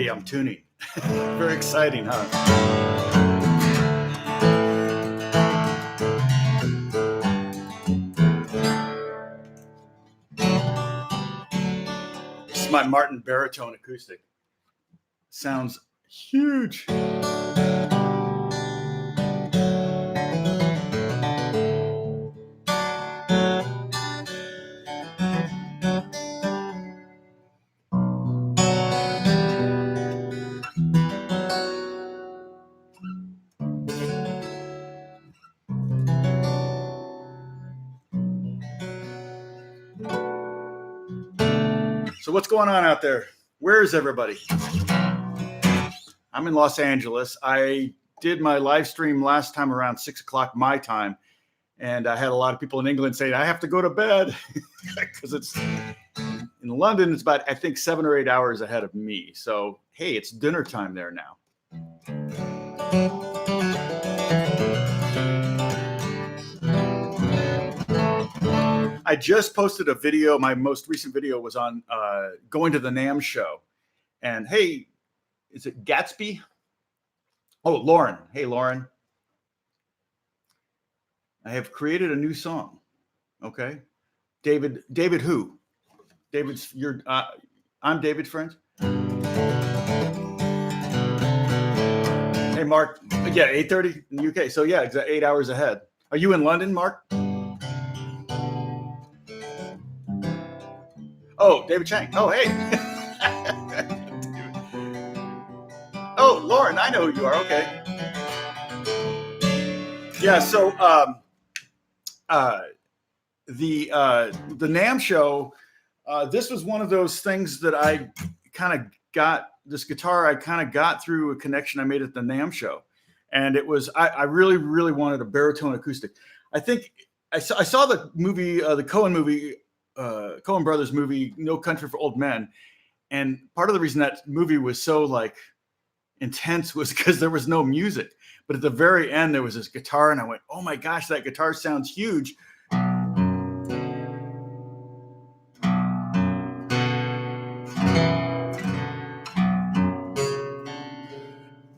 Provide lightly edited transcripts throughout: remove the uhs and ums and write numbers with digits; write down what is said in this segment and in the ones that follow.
Hey, I'm tuning. Very exciting, huh? This is my Martin baritone acoustic. Sounds huge. So what's going on out there? Where is everybody? I'm in Los Angeles. I did my live stream last time around 6 o'clock my time, and I had a lot of people in England saying I have to go to bed because it's in London. It's about, I think, 7 or 8 hours ahead of me. So hey, it's dinner time there now. I just posted a video. My most recent video was on going to the NAMM show. And hey, is it Gatsby? Oh, Lauren. Hey, Lauren. I have created a new song. Okay. David who? David's, I'm David's friend. Hey, Mark. Yeah, 8:30 in the UK. So yeah, exactly 8 hours ahead. Are you in London, Mark? Oh, David Chang. Oh, hey. Oh, Lauren, I know who you are. Okay. Yeah. So the NAMM show. This was one of those things that I kind of got. This guitar I kind of got through a connection I made at the NAMM show, and it was I really wanted a baritone acoustic. I think I saw the movie, the Coen movie, Coen Brothers movie, No Country for Old Men, and part of the reason that movie was so like intense was because there was no music, but at the very end there was this guitar, and I went, oh my gosh, that guitar sounds huge.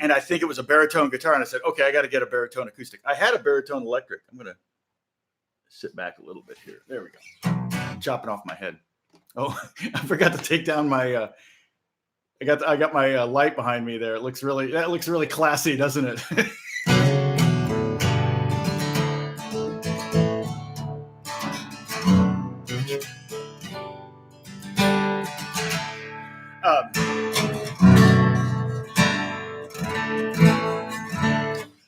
And I think it was a baritone guitar, and I said, okay, I got to get a baritone acoustic. I had a baritone electric. I'm gonna sit back a little bit here. There we go. I'm chopping off my head. Oh, I forgot to take down my I got my light behind me there. That looks really classy, doesn't it?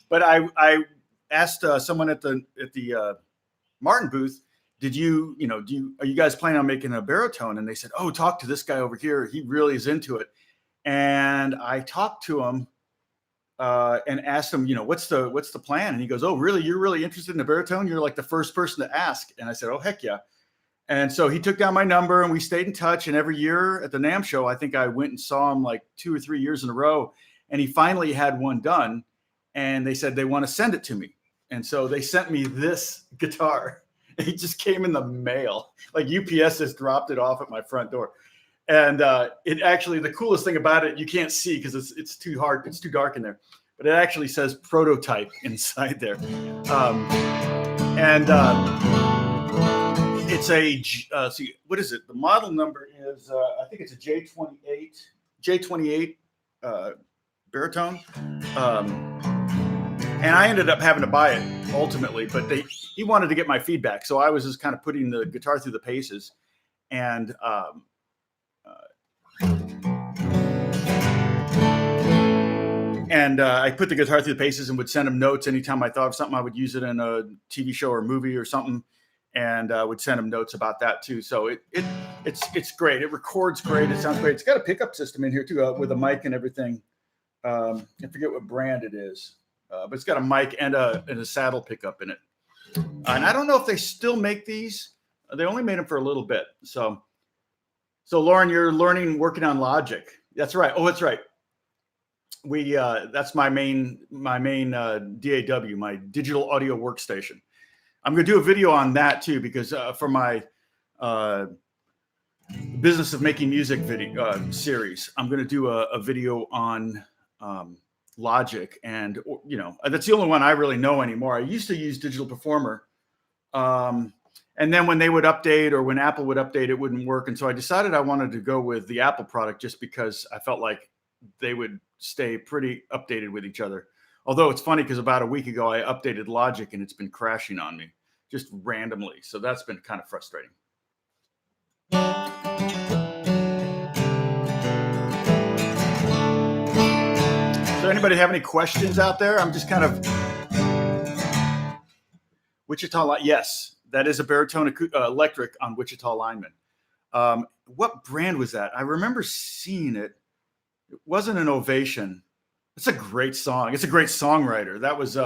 But I asked someone at the Martin booth, are you guys planning on making a baritone? And they said, oh, talk to this guy over here. He really is into it. And I talked to him and asked him, what's the plan? And he goes, oh, really? You're really interested in the baritone? You're like the first person to ask. And I said, oh, heck yeah. And so he took down my number and we stayed in touch. And every year at the NAMM show, I think I went and saw him like 2 or 3 years in a row. And he finally had one done. And they said they want to send it to me. And so they sent me this guitar. It just came in the mail. Like UPS just dropped it off at my front door. And it actually, the coolest thing about it, you can't see because it's too hard. It's too dark in there. But it actually says prototype inside there. It's a, what is it? The model number is, I think it's a J28 baritone. And I ended up having to buy it ultimately, but he wanted to get my feedback. So I was just kind of putting the guitar through the paces. And I put the guitar through the paces and would send him notes anytime I thought of something. I would use it in a TV show or movie or something, and would send him notes about that too. So it's great. It records great. It sounds great. It's got a pickup system in here too, with a mic and everything. I forget what brand it is, but it's got a mic and a saddle pickup in it. And I don't know if they still make these. They only made them for a little bit. So Lauren, you're working on Logic. That's right. Oh, that's right. That's my main DAW, my digital audio workstation. I'm going to do a video on that too, because for my Business of Making Music video series. I'm going to do a video on Logic, and that's the only one I really know anymore. I used to use Digital Performer, and then when they would update or when Apple would update, it wouldn't work, and so I decided I wanted to go with the Apple product just because I felt like they would stay pretty updated with each other. Although it's funny because about a week ago I updated Logic and it's been crashing on me just randomly, so that's been kind of frustrating. So anybody have any questions out there? I'm just kind of Wichita. Yes, that is a baritone electric on Wichita Lineman. What brand was that? I remember seeing it. It wasn't an Ovation. It's a great song. It's a great songwriter. That was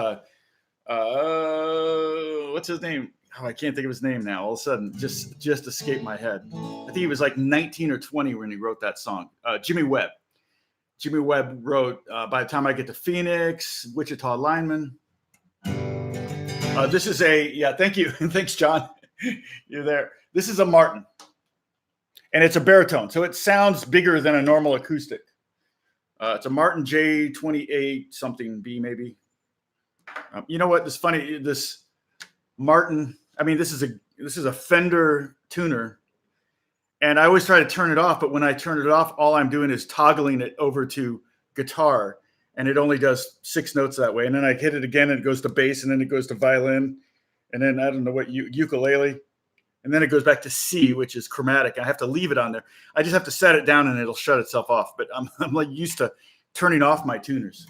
what's his name? Oh, I can't think of his name now. All of a sudden, just escaped my head. I think he was like 19 or 20 when he wrote that song. Jimmy Webb. Jimmy Webb wrote By the Time I Get to Phoenix, Wichita Lineman. This is thank you. Thanks, John. You're there. This is a Martin. And it's a baritone. So it sounds bigger than a normal acoustic. It's a Martin J28 something B maybe. You know what? It's funny. This Martin, I mean, this is a Fender tuner. And I always try to turn it off, but when I turn it off, all I'm doing is toggling it over to guitar, and it only does 6 notes that way. And then I hit it again, and it goes to bass, and then it goes to violin, and then I don't know what ukulele, and then it goes back to C, which is chromatic. I have to leave it on there. I just have to set it down, and it'll shut itself off. But I'm like used to turning off my tuners.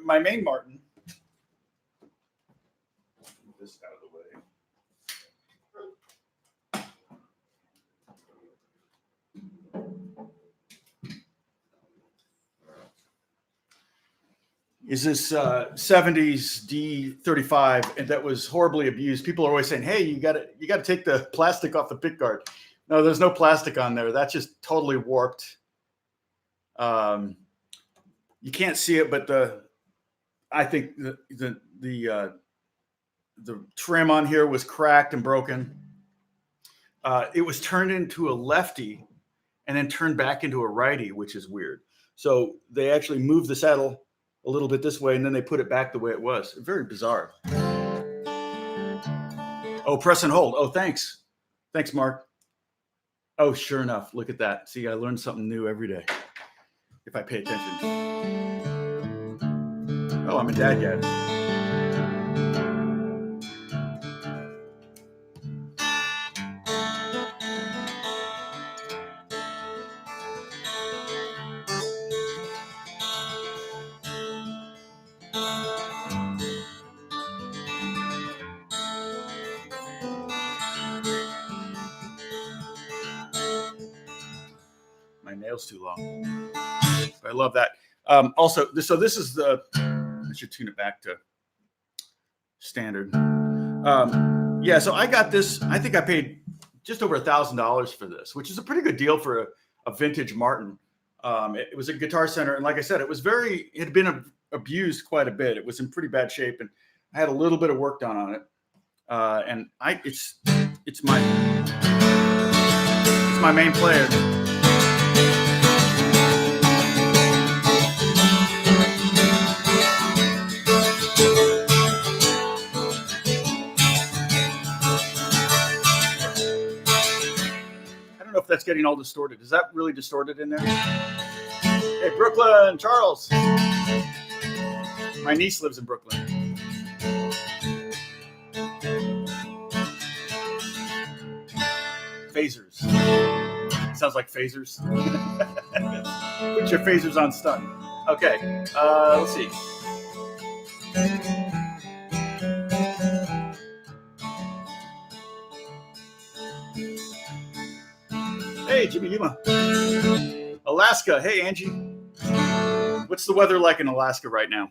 My main Martin. Move this out of the way. Is this 70s D35, and that was horribly abused. People are always saying, "Hey, you got to take the plastic off the pickguard." No, there's no plastic on there. That's just totally warped. You can't see it, but I think the trim on here was cracked and broken. It was turned into a lefty and then turned back into a righty, which is weird. So they actually moved the saddle a little bit this way, and then they put it back the way it was. Very bizarre. Oh, press and hold. Oh, thanks. Thanks, Mark. Oh, sure enough. Look at that. See, I learned something new every day if I pay attention. Oh, I'm a dad yet. My nail's too long. I love that. Also, this is the. I should tune it back to standard. So I got this. I think I paid just over $1,000 for this, which is a pretty good deal for a vintage Martin. It was a Guitar Center, and like I said, it had been abused quite a bit. It was in pretty bad shape, and I had a little bit of work done on it. And it's my main player. That's getting all distorted. Is that really distorted in there? Hey, Brooklyn, Charles. My niece lives in Brooklyn. Phasers. Sounds like phasers. Put your phasers on stun. Okay, let's see. Hey, Jimmy Yuma. Alaska. Hey, Angie. What's the weather like in Alaska right now?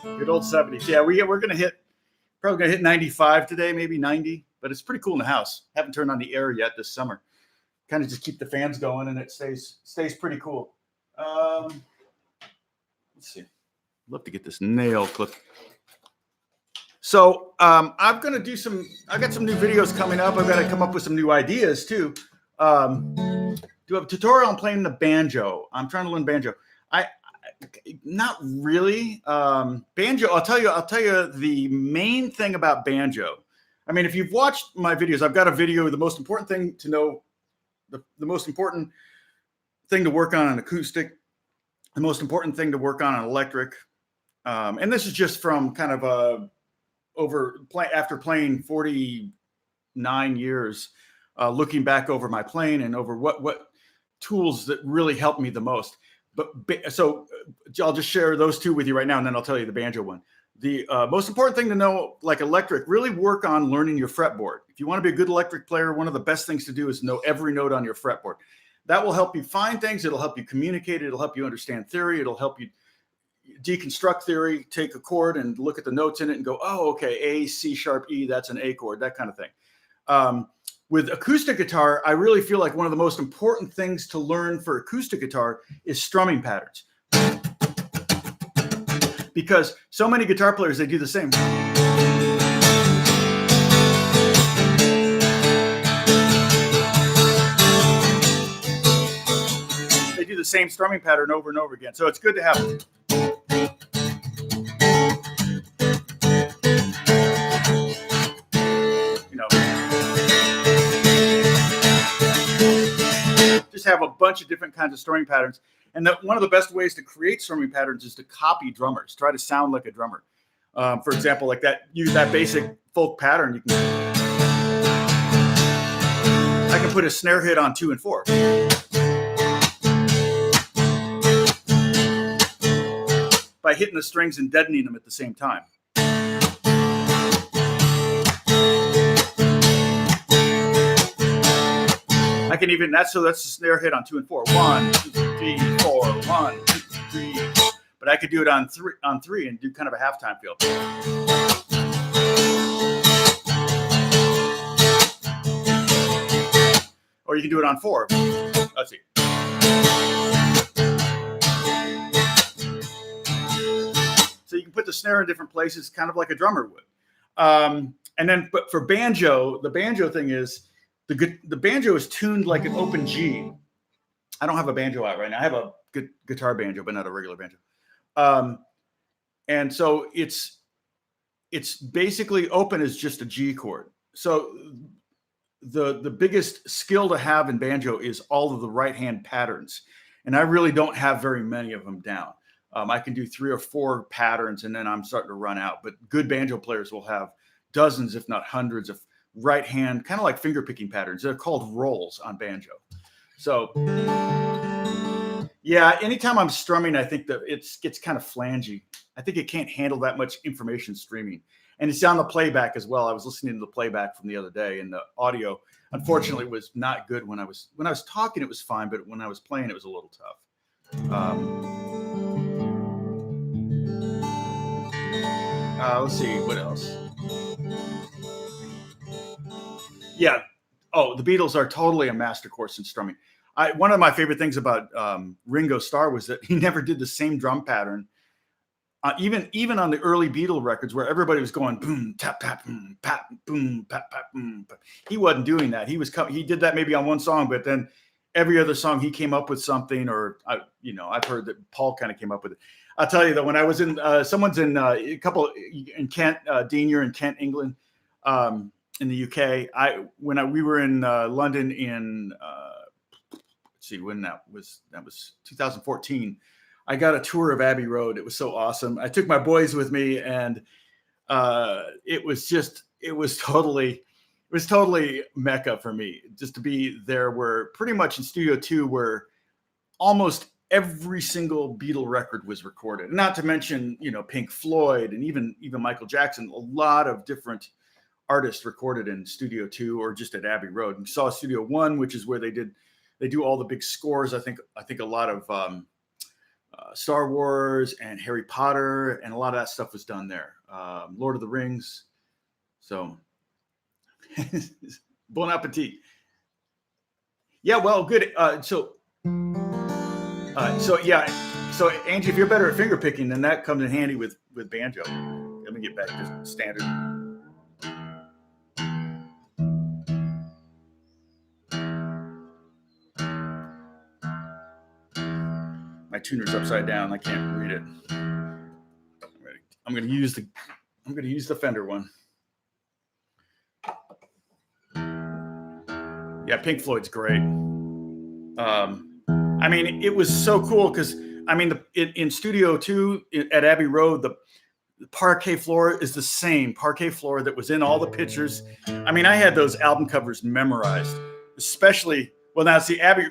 Good old 70s. Yeah, we're probably gonna hit 95 today, maybe 90, but it's pretty cool in the house. Haven't turned on the air yet this summer. Kind of just keep the fans going, and it stays pretty cool. Let's see. Love to get this nail clip. So I'm gonna do I got some new videos coming up. I've got to come up with some new ideas too. Do a tutorial on playing the banjo. I'm trying to learn banjo. Not really. Banjo, I'll tell you the main thing about banjo. I mean, if you've watched my videos, I've got a video, the most important thing to know, the most important thing to work on an acoustic, the most important thing to work on an electric. And this is just from kind of after playing 49 years, looking back over my playing and over what tools that really helped me the most. So I'll just share those two with you right now, and then I'll tell you the banjo one. The most important thing to know, like electric, really work on learning your fretboard. If you want to be a good electric player, one of the best things to do is know every note on your fretboard. That will help you find things. It'll help you communicate. It'll help you understand theory. It'll help you deconstruct theory, take a chord and look at the notes in it and go, oh, okay, A, C sharp, E, that's an A chord, that kind of thing. With acoustic guitar, I really feel like one of the most important things to learn for acoustic guitar is strumming patterns. Because so many guitar players, they do the same. They do the same strumming pattern over and over again. So it's good to have have a bunch of different kinds of strumming patterns. And one of the best ways to create strumming patterns is to copy drummers. Try to sound like a drummer. For example, like that, use that basic folk pattern. I can put a snare hit on 2 and 4. By hitting the strings and deadening them at the same time. I can even, that's a snare hit on 2 and 4. 1, 2, 3, 4, 1, 2, 3. But I could do it on three and do kind of a halftime feel. Or you can do it on 4. Let's see. So you can put the snare in different places, kind of like a drummer would. And then, but for banjo, the banjo thing is, the banjo is tuned like an open G. I don't have a banjo out right now. I have a good guitar banjo, but not a regular banjo. And so it's basically open as just a G chord. So the biggest skill to have in banjo is all of the right hand patterns. And I really don't have very many of them down. I can do 3 or 4 patterns and then I'm starting to run out. But good banjo players will have dozens, if not hundreds of right hand, kind of like finger picking patterns. They're called rolls on banjo. So yeah, anytime I'm strumming, I think that it gets kind of flangy. I think it can't handle that much information streaming. And it's on the playback as well. I was listening to the playback from the other day, and the audio, unfortunately, was not good when I was talking. It was fine, but when I was playing, it was a little tough. Let's see what else. Yeah. Oh, the Beatles are totally a master course in strumming. One of my favorite things about Ringo Starr was that he never did the same drum pattern. Even on the early Beatle records where everybody was going boom, tap, tap, boom, pat, boom, pat, pat, boom. He wasn't doing that. He did that maybe on one song, but then every other song he came up with something, or I've heard that Paul kind of came up with it. I'll tell you that when I was in, someone's in a couple in Kent, Dean, you're in Kent, England, in the UK. We were in London in let's see when that was 2014. I got a tour of Abbey Road. It was so awesome. I took my boys with me, and it was totally Mecca for me just to be there. Where pretty much in Studio 2, where almost every single Beatle record was recorded. Not to mention, Pink Floyd and even Michael Jackson. A lot of different artists recorded in Studio 2 or just at Abbey Road. And saw Studio 1, which is where they do all the big scores. I think a lot of Star Wars and Harry Potter, and a lot of that stuff was done there. Lord of the Rings. So, bon appetit. Yeah, well, good. So yeah. So Angie, if you're better at finger picking, then that comes in handy with banjo. Let me get back to standard. My tuner's upside down. I can't read it. I'm going to use the Fender one. Yeah, Pink Floyd's great. I mean, it was so cool because I mean, in Studio 2 at Abbey Road, the parquet floor is the same parquet floor that was in all the pictures. I mean, I had those album covers memorized, especially. Well, now it's the Abbey,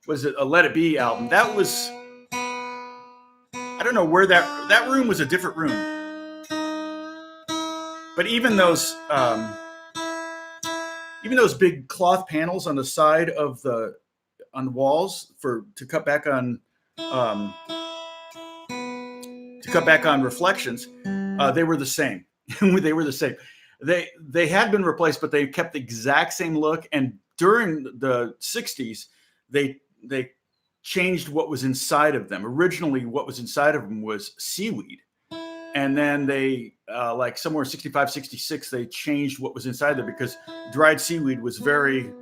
was it a Let It Be album? That was, I don't know where that room was a different room, but even those big cloth panels on the side of the walls to cut back on reflections, they were the same. They were the same. They had been replaced, but they kept the exact same look. And during the 60s, they changed what was inside of them. Originally, what was inside of them was seaweed. And then they, like somewhere 65, 66, they changed what was inside there because dried seaweed was very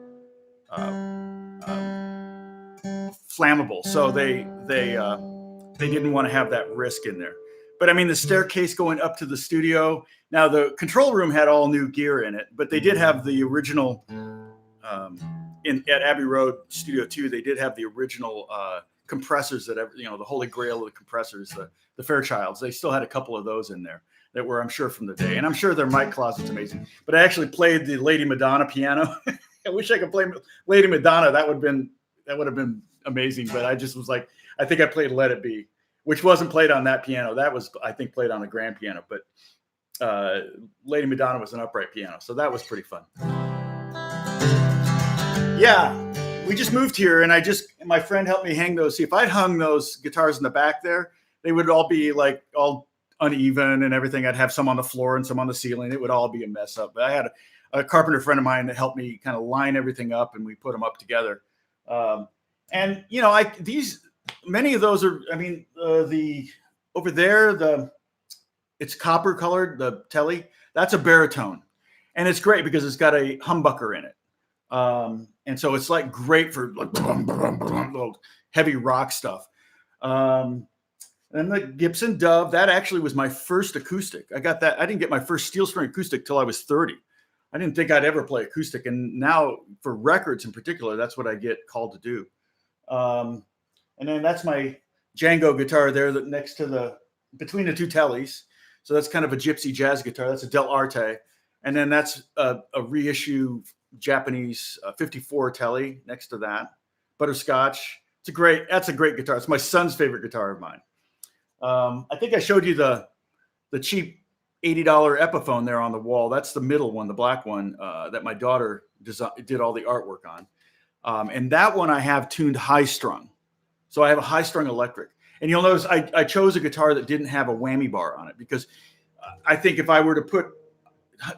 flammable. So they didn't want to have that risk in there. But I mean, the staircase going up to the studio. Now the control room had all new gear in it, but they did have the original at Abbey Road Studio 2. They did have the original compressors that the holy grail of the compressors, the Fairchilds. They still had a couple of those in there that were, I'm sure, from the day. And I'm sure their mic closet's amazing. But I actually played the Lady Madonna piano. I wish I could play Lady Madonna. That would have been amazing. But I just was like, I think I played Let It Be, which wasn't played on that piano. That was, I think, played on a grand piano. But Lady Madonna was an upright piano. So that was pretty fun. Yeah, we just moved here, and my friend helped me hang those. See, if I'd hung those guitars in the back there, they would all be like all uneven and everything. I'd have some on the floor and some on the ceiling. It would all be a mess up. But I had a carpenter friend of mine that helped me kind of line everything up, and we put them up together. And many of those are. I mean, over there, it's copper colored. The Telly, that's a baritone, and it's great because it's got a humbucker in it. And so it's like great for like heavy rock stuff. And the Gibson Dove, that actually was my first acoustic. I got that. I didn't get my first steel string acoustic till I was 30. I didn't think I'd ever play acoustic. And now for records in particular, that's what I get called to do. And then that's my Django guitar there that next to between the two Tellys. So that's kind of a gypsy jazz guitar. That's a Del Arte. And then that's a reissue Japanese 54 Telly next to that. Butterscotch. That's a great guitar. It's my son's favorite guitar of mine. I think I showed you the cheap $80 Epiphone there on the wall. That's the middle one, the black one that my daughter did all the artwork on. And that one I have tuned high strung. So I have a high strung electric. And you'll notice I chose a guitar that didn't have a whammy bar on it because I think if I were to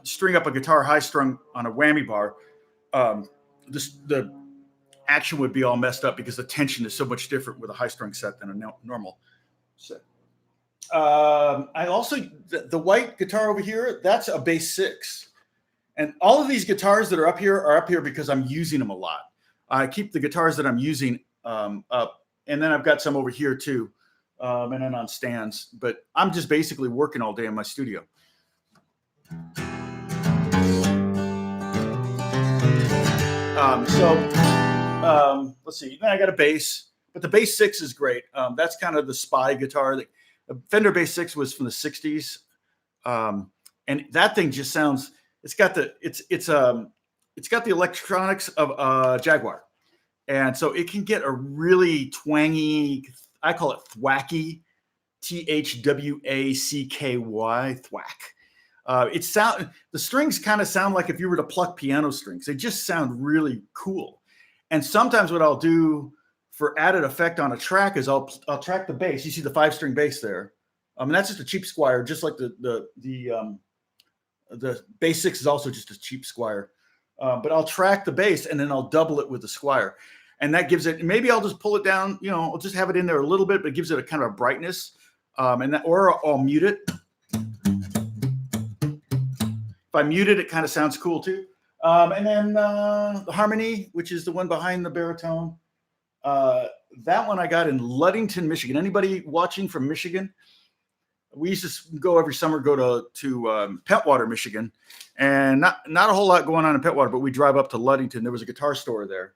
string up a guitar high strung on a whammy bar, the action would be all messed up because the tension is so much different with a high strung set than a normal set. I also, the white guitar over here, that's a bass 6. And all of these guitars that are up here because I'm using them a lot. I keep the guitars that I'm using up. And then I've got some over here too. And then on stands, but I'm just basically working all day in my studio. Let's see. Then I got a bass, but the bass 6 is great. That's kind of the spy guitar. The Fender Bass 6 was from the 60s, and that thing just sounds. It's got the electronics of a Jaguar, and so it can get a really twangy. I call it thwacky, THWACKY, thwack. The strings kind of sound like if you were to pluck piano strings. They just sound really cool. And sometimes what I'll do for added effect on a track is I'll track the bass. You see the 5-string bass there. And that's just a cheap Squier, just like the bass 6 is also just a cheap Squier. But I'll track the bass and then I'll double it with the Squier. And that gives it, maybe I'll just pull it down, I'll just have it in there a little bit, but it gives it a kind of a brightness. Or I'll mute it. If I mute it, it kind of sounds cool too. And then the harmony, which is the one behind the baritone. That one I got in Ludington, Michigan. Anybody watching from Michigan? We used to go every summer, go to Pentwater, Michigan, and not a whole lot going on in Pentwater, but we drive up to Ludington. There was a guitar store there,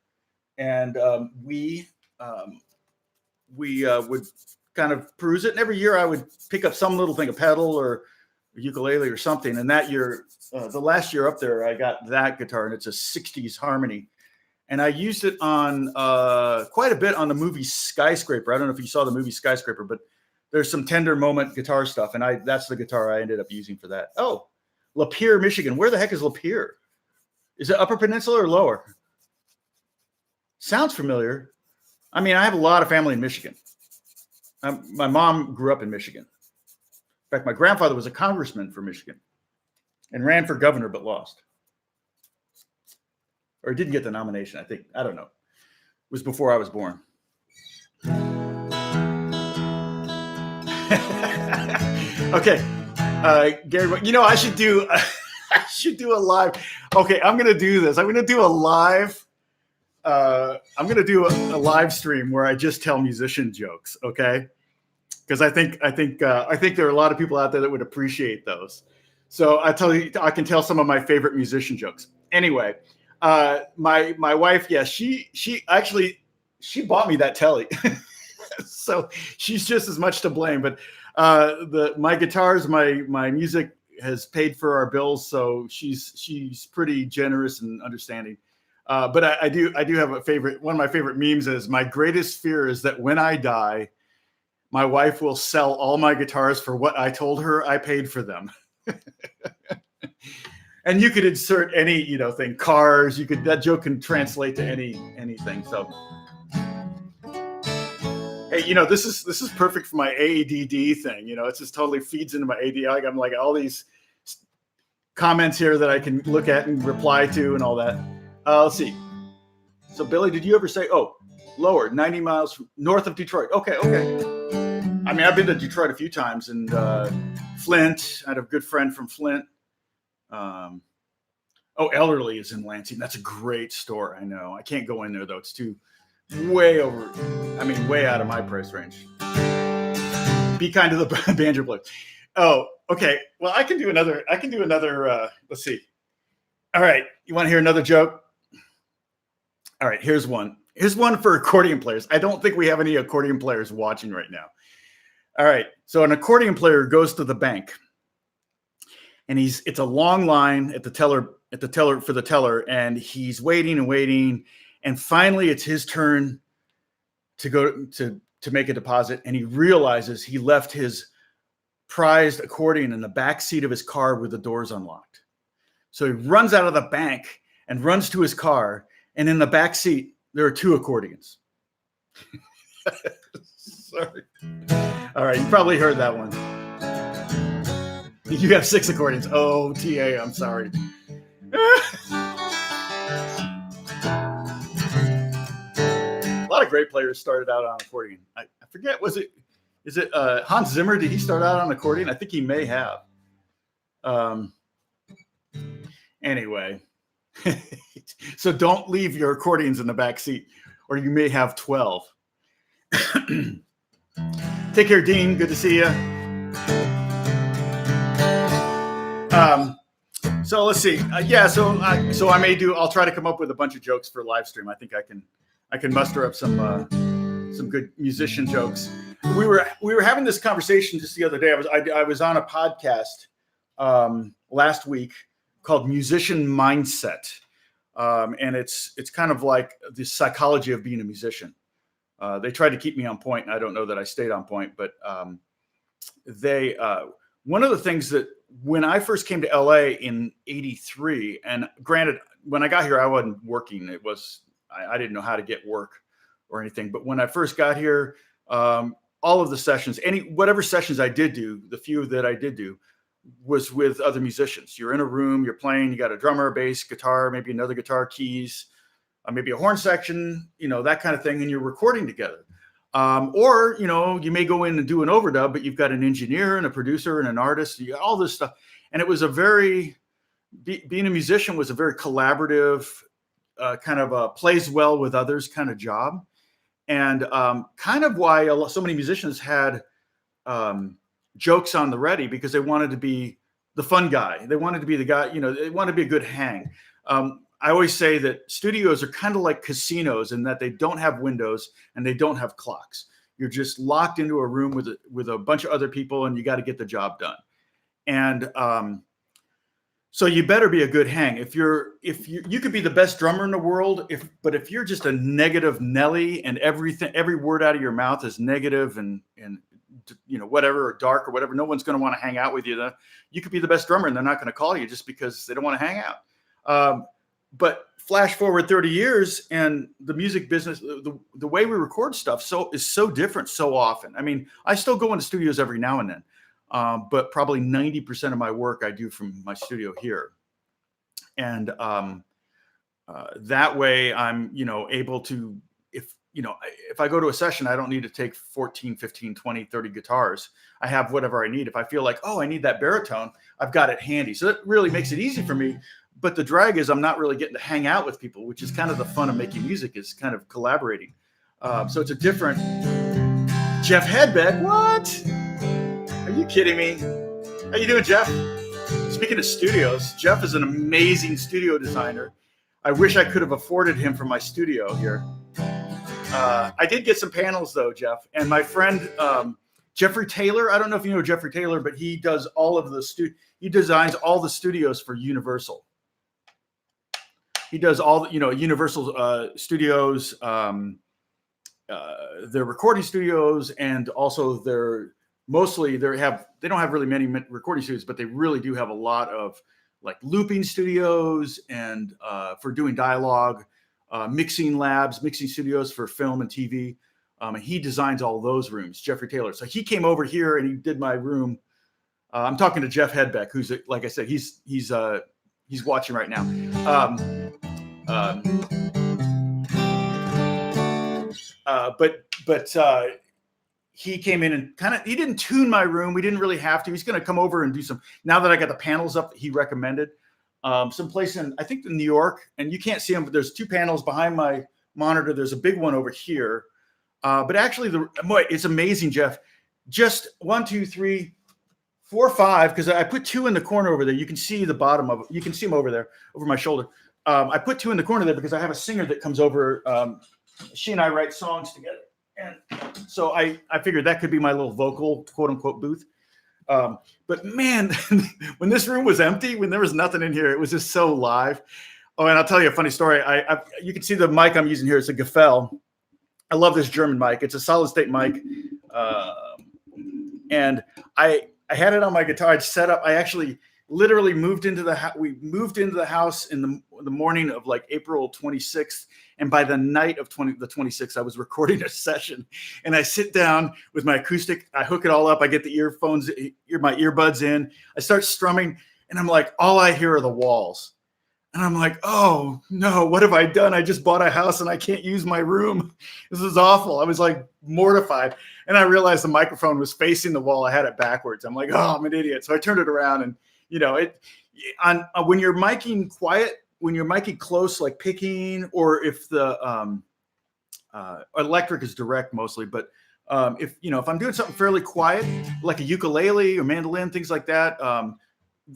and we would kind of peruse it. And every year I would pick up some little thing, a pedal or a ukulele or something. And that year, the last year up there, I got that guitar, and it's a 60s harmony. And I used it on quite a bit on the movie Skyscraper. I don't know if you saw the movie Skyscraper, but there's some tender moment guitar stuff. And that's the guitar I ended up using for that. Oh, Lapeer, Michigan. Where the heck is Lapeer? Is it Upper Peninsula or Lower? Sounds familiar. I mean, I have a lot of family in Michigan. My mom grew up in Michigan. In fact, my grandfather was a congressman for Michigan and ran for governor, but lost. Or didn't get the nomination, I think. I don't know. It was before I was born. Okay. Gary, I should do a live. Okay, I'm going to do this. I'm going to do a live. I'm going to do a live stream where I just tell musician jokes. Okay. Because I think there are a lot of people out there that would appreciate those. So I can tell some of my favorite musician jokes. Anyway, my wife, yes, she bought me that telly, so she's just as much to blame. But my guitars, my music has paid for our bills, so she's pretty generous and understanding. But I do have a favorite. One of my favorite memes is, my greatest fear is that when I die, my wife will sell all my guitars for what I told her I paid for them. And you could insert any, thing, cars. That joke can translate to anything. So, hey, this is perfect for my ADD thing. It just totally feeds into my ADD. I'm like all these comments here that I can look at and reply to and all that. Let's see. So, Billy, did you ever say, Lower, 90 miles north of Detroit? Okay. I mean, I've been to Detroit a few times, and Flint. I had a good friend from Flint. Elderly is in Lansing. That's a great store. I know. I can't go in there though. It's way out of my price range. Be kind to the banjo player. Oh, okay. Well, I can do another. Let's see. All right. You want to hear another joke? All right. Here's one. Here's one for accordion players. I don't think we have any accordion players watching right now. All right. So an accordion player goes to the bank, and it's a long line at the teller for the teller, and he's waiting and waiting, and finally it's his turn to go to make a deposit, and he realizes he left his prized accordion in the back seat of his car with the doors unlocked. So he runs out of the bank and runs to his car, and in the back seat there are 2 accordions. Sorry. All right, you probably heard that one. You have 6 accordions. Oh, TA, I'm sorry. A lot of great players started out on accordion. I forget, is it Hans Zimmer? Did he start out on accordion? I think he may have. Anyway, so don't leave your accordions in the back seat, or you may have 12. Take care, Dean. Good to see you. So let's see. So I'll try to come up with a bunch of jokes for live stream. I think I can muster up some good musician jokes. We were having this conversation just the other day. I was on a podcast last week called Musician Mindset. And it's kind of like the psychology of being a musician. They tried to keep me on point, and I don't know that I stayed on point, but one of the things that when I first came to LA in '83, and granted, when I got here, I wasn't working. I didn't know how to get work or anything. But when I first got here, all of the sessions, whatever sessions I did do, the few that I did do, was with other musicians. You're in a room, you're playing, you got a drummer, bass, guitar, maybe another guitar, keys, maybe a horn section, that kind of thing, and you're recording together. Or, you may go in and do an overdub, but you've got an engineer and a producer and an artist, you got all this stuff. And it was being a musician was a very collaborative, kind of plays well with others kind of job. And kind of why so many musicians had jokes on the ready, because they wanted to be the fun guy. They wanted to be the guy, they wanted to be a good hang. I always say that studios are kind of like casinos in that they don't have windows and they don't have clocks. You're just locked into a room with a bunch of other people, and you got to get the job done. And so you better be a good hang. If you could be the best drummer in the world, but if you're just a negative Nelly and every word out of your mouth is negative and whatever, or dark or whatever, no one's going to want to hang out with you. You could be the best drummer and they're not going to call you just because they don't want to hang out. But flash forward 30 years and the music business, the way we record stuff is so different so often. I mean, I still go into studios every now and then, but probably 90% of my work I do from my studio here. And that way I'm, able to, if I go to a session, I don't need to take 14, 15, 20, 30 guitars. I have whatever I need. If I feel like, I need that baritone, I've got it handy. So that really makes it easy for me. But the drag is I'm not really getting to hang out with people, which is kind of the fun of making music, is kind of collaborating. So it's a different Jeff Hedbeck. What? Are you kidding me? How you doing, Jeff? Speaking of studios, Jeff is an amazing studio designer. I wish I could have afforded him for my studio here. I did get some panels though, Jeff, and my friend Jeffrey Taylor. I don't know if you know Jeffrey Taylor, but he does all of he designs all the studios for Universal. He does all the, Universal studios, their recording studios, and also they don't have really many recording studios, but they really do have a lot of like looping studios and for doing dialogue, mixing studios for film and TV. And he designs all those rooms, Jeffrey Taylor. So he came over here and he did my room. I'm talking to Jeff Hedbeck, who's, like I said, he's watching right now. But he came in and he didn't tune my room. We didn't really have to. He's going to come over and do some, now that I got the panels up that he recommended, someplace I think in New York, and you can't see them, but there's two panels behind my monitor. There's a big one over here. But actually it's amazing, Jeff. Just 1, 2, 3, 4, 5, because I put 2 in the corner over there. You can see the bottom of it. You can see them over there, over my shoulder. I put 2 in the corner there because I have a singer that comes over. She and I write songs together. And so I figured that could be my little vocal, quote unquote, booth. But man, when this room was empty, when there was nothing in here, it was just so live. Oh, and I'll tell you a funny story. You can see the mic I'm using here. It's a Gefell. I love this German mic. It's a solid state mic. And I had it on my guitar. I'd set up. I actually literally moved into the house. We moved into the house in the morning of like April 26th. And by the night of the 26th, I was recording a session. And I sit down with my acoustic. I hook it all up. I get the my earbuds in. I start strumming. And I'm like, all I hear are the walls. And I'm like, oh no, what have I done? I just bought a house and I can't use my room. This is awful. I was like mortified. And I realized the microphone was facing the wall. I had it backwards. I'm like, oh, I'm an idiot. So I turned it around, and when you're miking quiet, when you're miking close, like picking, or if the electric is direct mostly, but if I'm doing something fairly quiet, like a ukulele or mandolin, things like that,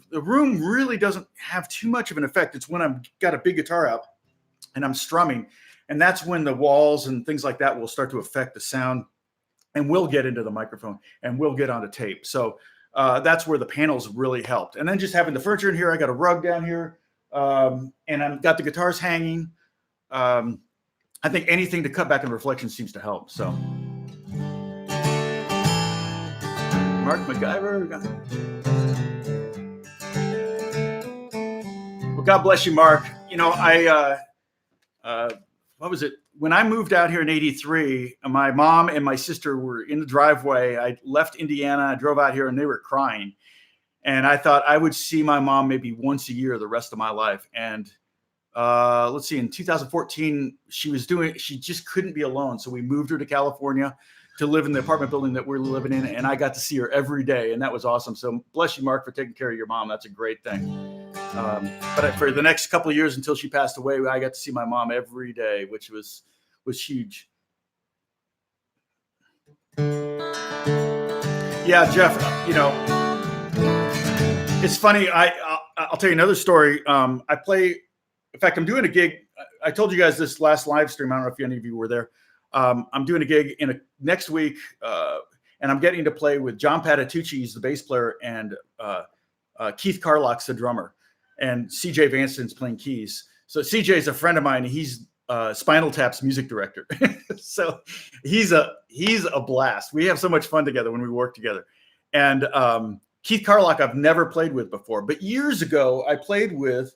the room really doesn't have too much of an effect. It's when I've got a big guitar out and I'm strumming, and that's when the walls and things like that will start to affect the sound, and we'll get into the microphone and we'll get onto tape. So that's where the panels really helped. And then just having the furniture in here, I got a rug down here, and I've got the guitars hanging. I think anything to cut back on reflection seems to help. So Mark MacGyver. Well, God bless you, Mark. You know, what was it? When I moved out here in '83, my mom and my sister were in the driveway. I left Indiana, I drove out here, and they were crying. And I thought I would see my mom maybe once a year the rest of my life. And let's see, in 2014, she just couldn't be alone. So we moved her to California to live in the apartment building that we're living in. And I got to see her every day. And that was awesome. So bless you, Mark, for taking care of your mom. That's a great thing. But for the next couple of years until she passed away, I got to see my mom every day, which was huge. Yeah, Jeff, you know, it's funny. I'll tell you another story. I play, in fact, I'm doing a gig. I told you guys this last live stream. I don't know if any of you were there. I'm doing a gig next week, and I'm getting to play with John Patitucci, he's the bass player, and Keith Carlock's the drummer, and CJ Vanston's playing keys. So CJ is a friend of mine. He's Spinal Tap's music director. So he's a blast. We have so much fun together when we work together. And Keith Carlock I've never played with before, but years ago I played with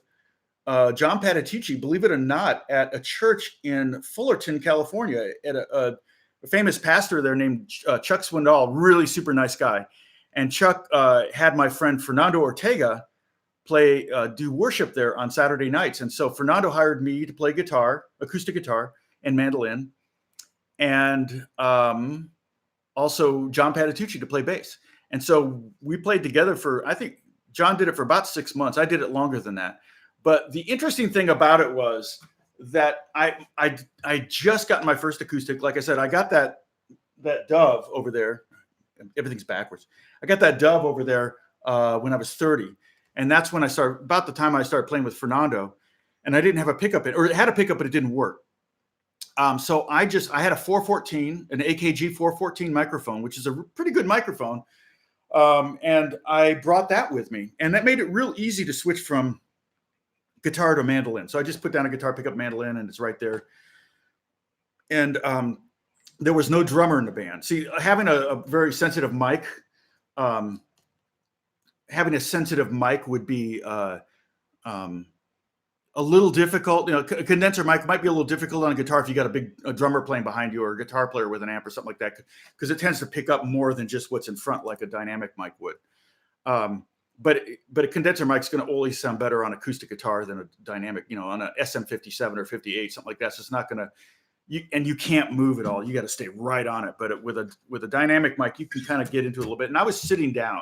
John Patitucci, believe it or not, at a church in Fullerton, California, at a famous pastor there named Chuck Swindoll, really super nice guy. And Chuck had my friend Fernando Ortega do worship there on Saturday nights. And so Fernando hired me to play guitar, acoustic guitar, and mandolin, and also John Patitucci to play bass. And so we played together for, I think John did it for about 6 months. I did it longer than that. But the interesting thing about it was that I just got my first acoustic. Like I said, I got that Dove over there. Everything's backwards. I got that Dove over there when I was 30. And that's when about the time I started playing with Fernando. And I didn't have a pickup, or it had a pickup, but it didn't work. So I had a 414, an AKG 414 microphone, which is a pretty good microphone. And I brought that with me. And that made it real easy to switch from guitar to mandolin. So I just put down a guitar, pick up mandolin, and it's right there. And there was no drummer in the band. See, having a very sensitive mic, would be a little difficult. You know, a condenser mic might be a little difficult on a guitar if you got a drummer playing behind you or a guitar player with an amp or something like that, because it tends to pick up more than just what's in front, like a dynamic mic would. But a condenser mic's going to always sound better on acoustic guitar than a dynamic, you know, on a SM57 or 58, something like that. So it's not going to, you can't move it all. You got to stay right on it. But with a dynamic mic, you can kind of get into it a little bit. And I was sitting down.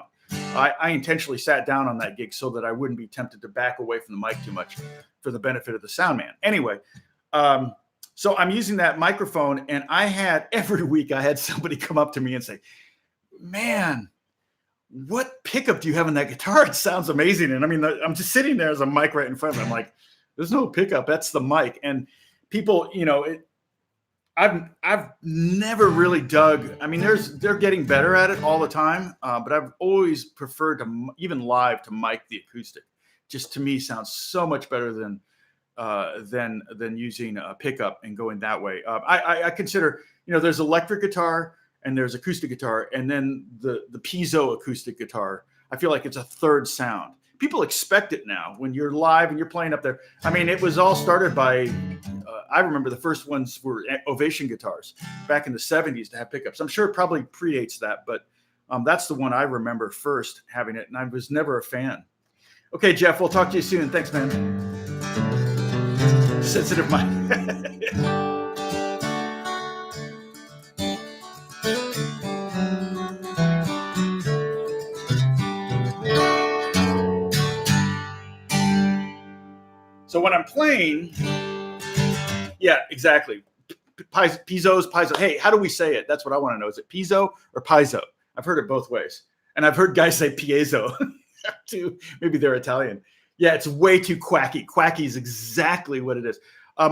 I intentionally sat down on that gig so that I wouldn't be tempted to back away from the mic too much for the benefit of the sound man. Anyway, so I'm using that microphone, and every week I had somebody come up to me and say, "Man, what pickup do you have on that guitar? It sounds amazing." And I mean, I'm just sitting there as a mic right in front of me. I'm like, there's no pickup. That's the mic. And people, you know, I've never really dug. I mean, they're getting better at it all the time. But I've always preferred to, even live, to mic the acoustic. Just to me sounds so much better than using a pickup and going that way. I consider, you know, there's electric guitar and there's acoustic guitar, and then the piezo acoustic guitar. I feel like it's a third sound. People expect it now when you're live and you're playing up there. I mean, it was all started by, I remember the first ones were Ovation guitars back in the 70s to have pickups. I'm sure it probably predates that, but that's the one I remember first having it, and I was never a fan. Okay, Jeff, we'll talk to you soon. Thanks, man. Sensitive mic. So when I'm playing, yeah, exactly. Piezo. Hey, how do we say it? That's what I want to know. Is it piezo or piezo? I've heard it both ways. And I've heard guys say piezo too. Maybe they're Italian. Yeah, it's way too quacky. Quacky is exactly what it is. I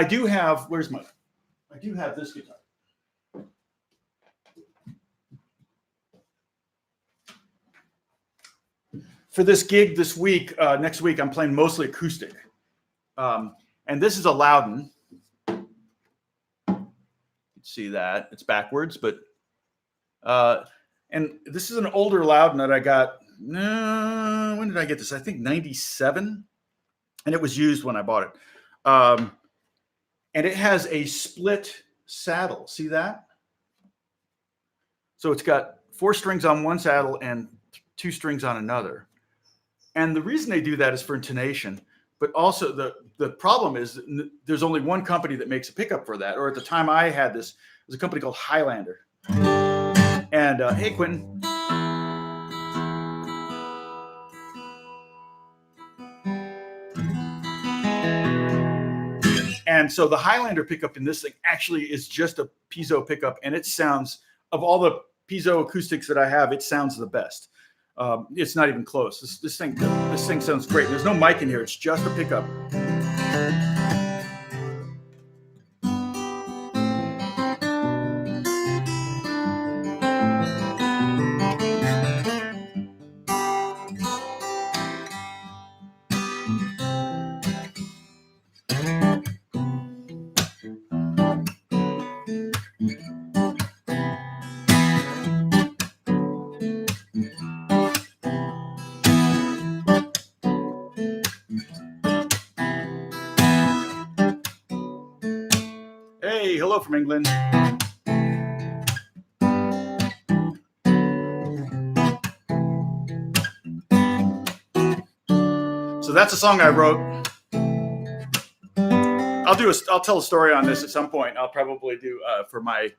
do have this guitar. For this gig this week, next week, I'm playing mostly acoustic. And this is a Loudon. See that? It's backwards, but and this is an older Loudon that I got when did I get this? I think 97, and it was used when I bought it. And it has a split saddle. See that? So it's got 4 strings on one saddle and 2 strings on another. And the reason they do that is for intonation, but also the problem is there's only one company that makes a pickup for that. Or at the time I had this, it was a company called Highlander. And hey, Quentin. And so the Highlander pickup in this thing actually is just a piezo pickup, and it sounds, of all the piezo acoustics that I have, it sounds the best. It's not even close. This thing sounds great. There's no mic in here. It's just a pickup. Hey, hello from England. So that's a song I wrote. I'll tell a story on this at some point. I'll probably do for my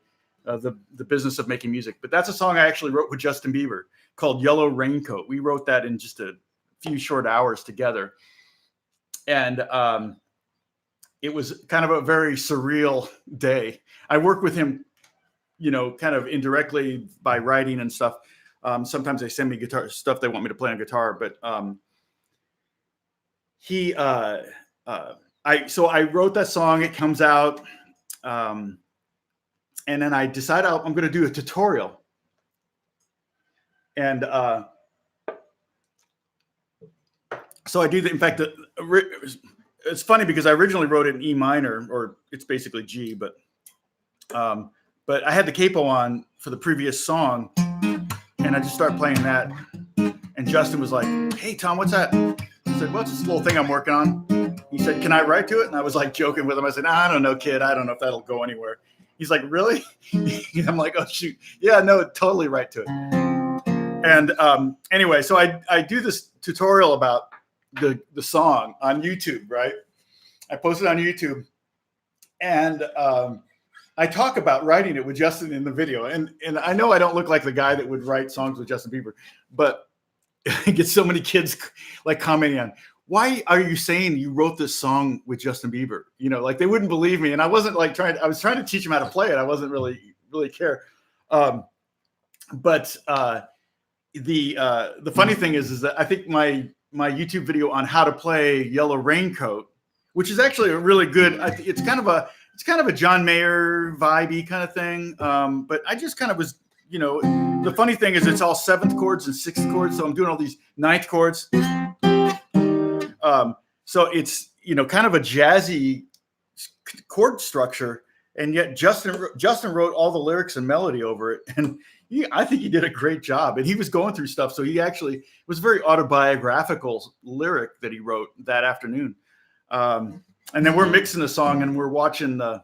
the business of making music. But that's a song I actually wrote with Justin Bieber called Yellow Raincoat. We wrote that in just a few short hours together. And it was kind of a very surreal day. I work with him, kind of indirectly by writing and stuff. Sometimes they send me guitar stuff they want me to play on guitar, but I wrote that song. It comes out, and then I decide I'm going to do a tutorial. And so I do that. In fact, it's funny because I originally wrote it in E minor, or it's basically G, but I had the capo on for the previous song, and I just started playing that. And Justin was like, "Hey, Tom, what's that?" I said, "Well, it's this little thing I'm working on." He said, "Can I write to it?" And I was like joking with him. I said, "I don't know, kid. I don't know if that'll go anywhere." He's like, "Really?" I'm like, "Oh, shoot. Yeah, no, totally write to it." And anyway, so I do this tutorial about the song on YouTube, right? I post it on YouTube, and I talk about writing it with Justin in the video. And I know I don't look like the guy that would write songs with Justin Bieber, but I get so many kids like commenting on, "Why are you saying you wrote this song with Justin Bieber?" Like they wouldn't believe me. And I wasn't like I was trying to teach them how to play it. I wasn't really care. But the funny thing is that I think my YouTube video on how to play Yellow Raincoat, which is actually a really good, it's kind of a John Mayer vibey kind of thing. But I just kind of was, the funny thing is it's all 7th chords and 6th chords. So I'm doing all these 9th chords. So it's, kind of a jazzy chord structure. And yet Justin wrote all the lyrics and melody over it. And I think he did a great job. And he was going through stuff. So it was a very autobiographical lyric that he wrote that afternoon. And then we're mixing the song and we're watching the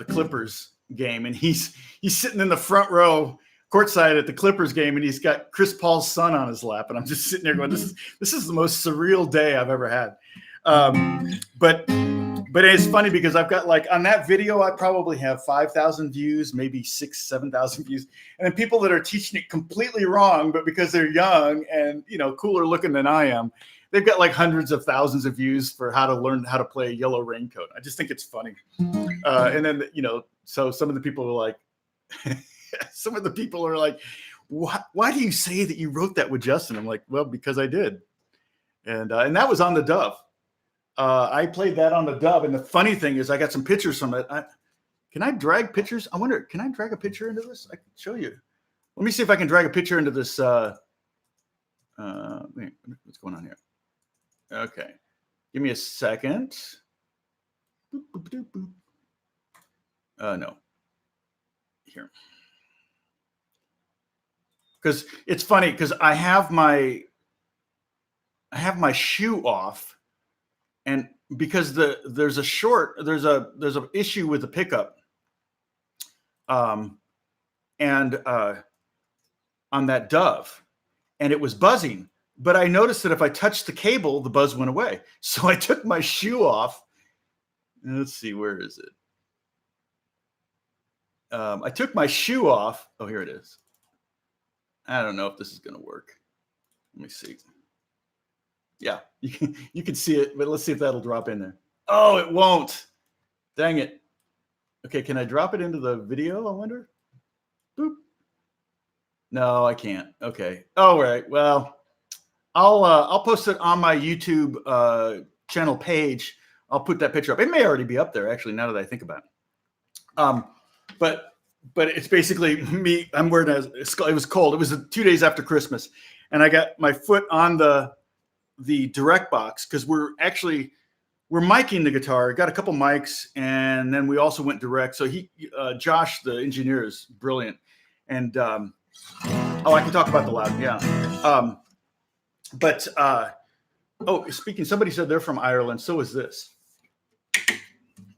Clippers game. And he's sitting in the front row courtside at the Clippers game. And he's got Chris Paul's son on his lap. And I'm just sitting there going, this is the most surreal day I've ever had. But it's funny because I've got on that video, I probably have 5,000 views, maybe 7,000 views. And then people that are teaching it completely wrong, but because they're young and, cooler looking than I am, they've got hundreds of thousands of views for how to learn how to play Yellow Raincoat. I just think it's funny. And then, so some of the people are like, why do you say that you wrote that with Justin? I'm like, well, because I did. And that was on the Dove. I played that on the Dove, and the funny thing is I got some pictures from it. Can I drag pictures? I wonder, can I drag a picture into this? I can show you. Let me see if I can drag a picture into this. What's going on here? Okay. Give me a second. Boop, boop, boop, boop. No. Here. because it's funny because I have my shoe off, and because there's a issue with the pickup, and on that Dove, and it was buzzing. But I noticed that if I touched the cable, the buzz went away. So I took my shoe off. Let's see, where is it? I took my shoe off. Oh, here it is. I don't know if this is going to work. Let me see. Yeah, you can see it, but let's see if that'll drop in there. Oh, it won't. Dang it. Okay, can I drop it into the video, I wonder? Boop. No, I can't. Okay. All right. Well, I'll post it on my YouTube channel page. I'll put that picture up. It may already be up there, actually, now that I think about it. But it's basically me. I'm wearing it was cold. It was 2 days after Christmas, and I got my foot on the direct box because we're miking the guitar. Got a couple mics, and then we also went direct. So Josh, the engineer, is brilliant. And I can talk about the loud. Yeah. Speaking, somebody said they're from Ireland. So is this.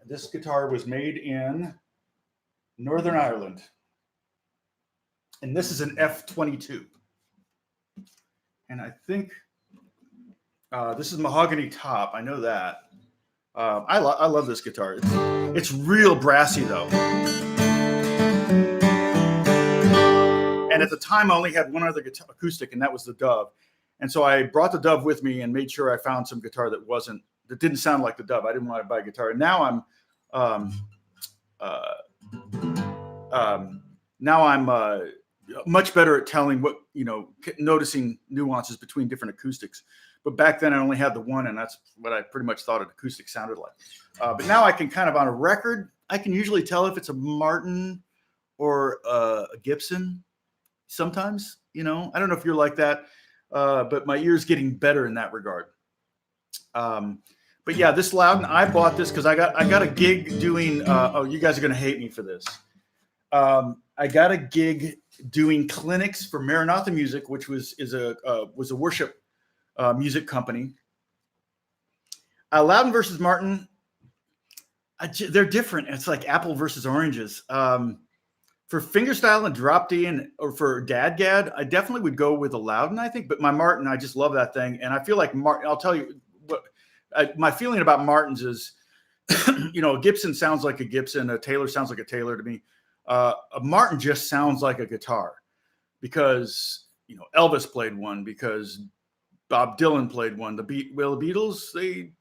This guitar was made in Northern Ireland. And this is an F22. And I think this is mahogany top. I know that. I love this guitar. It's real brassy, though. And at the time, I only had one other guitar, acoustic, and that was the Dove. And so I brought the Dove with me and made sure I found some guitar that didn't sound like the Dove. I didn't want to buy a guitar. And now I'm much better at telling noticing nuances between different acoustics. But back then I only had the one, and that's what I pretty much thought an acoustic sounded like. But now I can kind of, on a record, I can usually tell if it's a Martin or a Gibson sometimes. I don't know if you're like that. But my ear's getting better in that regard. But yeah, this Loudon, I bought this because I got a gig doing. You guys are gonna hate me for this. I got a gig doing clinics for Maranatha Music, which was a worship music company. Loudon versus Martin, they're different. It's like apple versus oranges. For fingerstyle and drop D or for DADGAD, I definitely would go with a Loudon, I think. But my Martin, I just love that thing. And I feel like Martin, I'll tell you what my feeling about Martins is, a Gibson sounds like a Gibson. A Taylor sounds like a Taylor to me. A Martin just sounds like a guitar because, Elvis played one, because Bob Dylan played one. The Beatles, they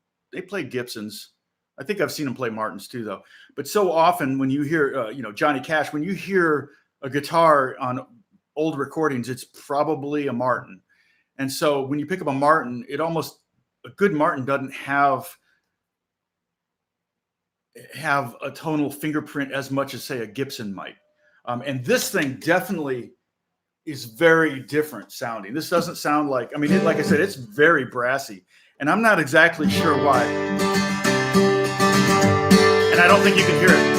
played Gibsons. I think I've seen them play Martins too, though. But so often when you hear, Johnny Cash, when you hear a guitar on old recordings, it's probably a Martin. And so when you pick up a Martin, a good Martin doesn't have a tonal fingerprint as much as, say, a Gibson might. And this thing definitely is very different sounding. This doesn't sound like, like I said, it's very brassy. And I'm not exactly sure why. And I don't think you can hear it.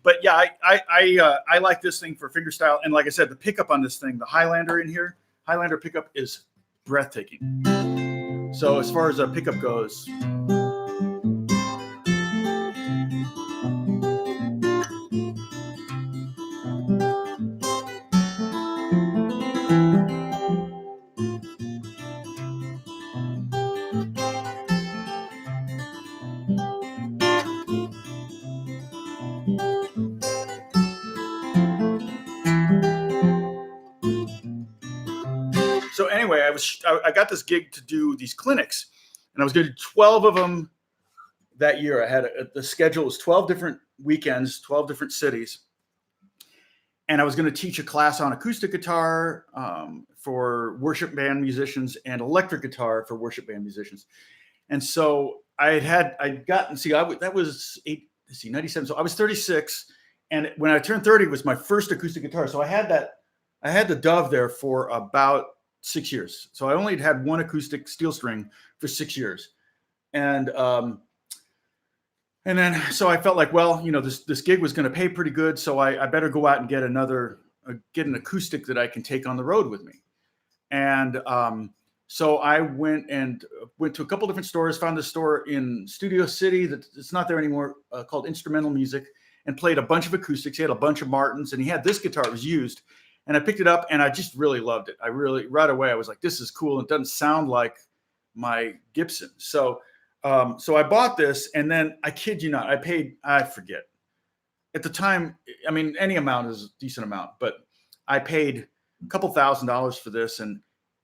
But yeah, I like this thing for fingerstyle. And like I said, the pickup on this thing, the Highlander in here, Highlander pickup is breathtaking. So as far as a pickup goes, so anyway, I got this gig to do these clinics, and I was going to do 12 of them that year. I had the schedule was 12 different weekends, 12 different cities, and I was going to teach a class on acoustic guitar for worship band musicians and electric guitar for worship band musicians. And so that was 97. So I was 36, and when I turned 30 was my first acoustic guitar. So I had the Dove there for about 6 years. So I only had one acoustic steel string for 6 years. And And then, so I felt like, well, this gig was going to pay pretty good. So I better go out and get get an acoustic that I can take on the road with me. And so I went to a couple different stores, found a store in Studio City that it's not there anymore, called Instrumental Music, and played a bunch of acoustics. He had a bunch of Martins, and he had this guitar. It was used, and I picked it up, and I just really loved it. Right away, I was like, this is cool. It doesn't sound like my Gibson. So I bought this, and then I kid you not, I forget. At the time, I mean, any amount is a decent amount, but I paid a couple $1,000s for this,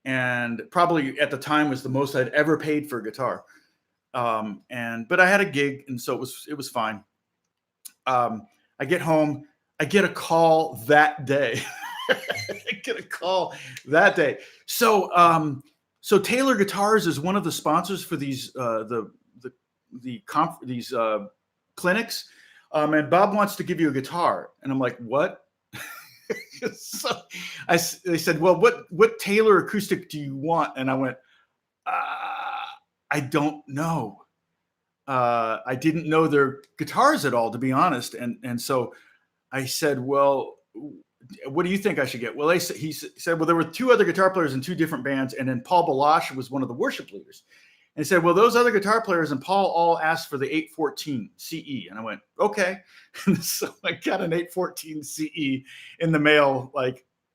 and probably at the time was the most I'd ever paid for a guitar. But I had a gig, and so it was fine. I get home, I get a call that day. So Taylor Guitars is one of the sponsors for these these clinics, and Bob wants to give you a guitar, and I'm like, what? So they said, well, what Taylor acoustic do you want? And I went, I don't know. I didn't know their guitars at all, to be honest. And so I said, well, what do you think I should get? Well, he said, well, there were two other guitar players in two different bands, and then Paul Balash was one of the worship leaders. And he said, well, those other guitar players and Paul all asked for the 814 CE. And I went, okay. And so I got an 814 CE in the mail.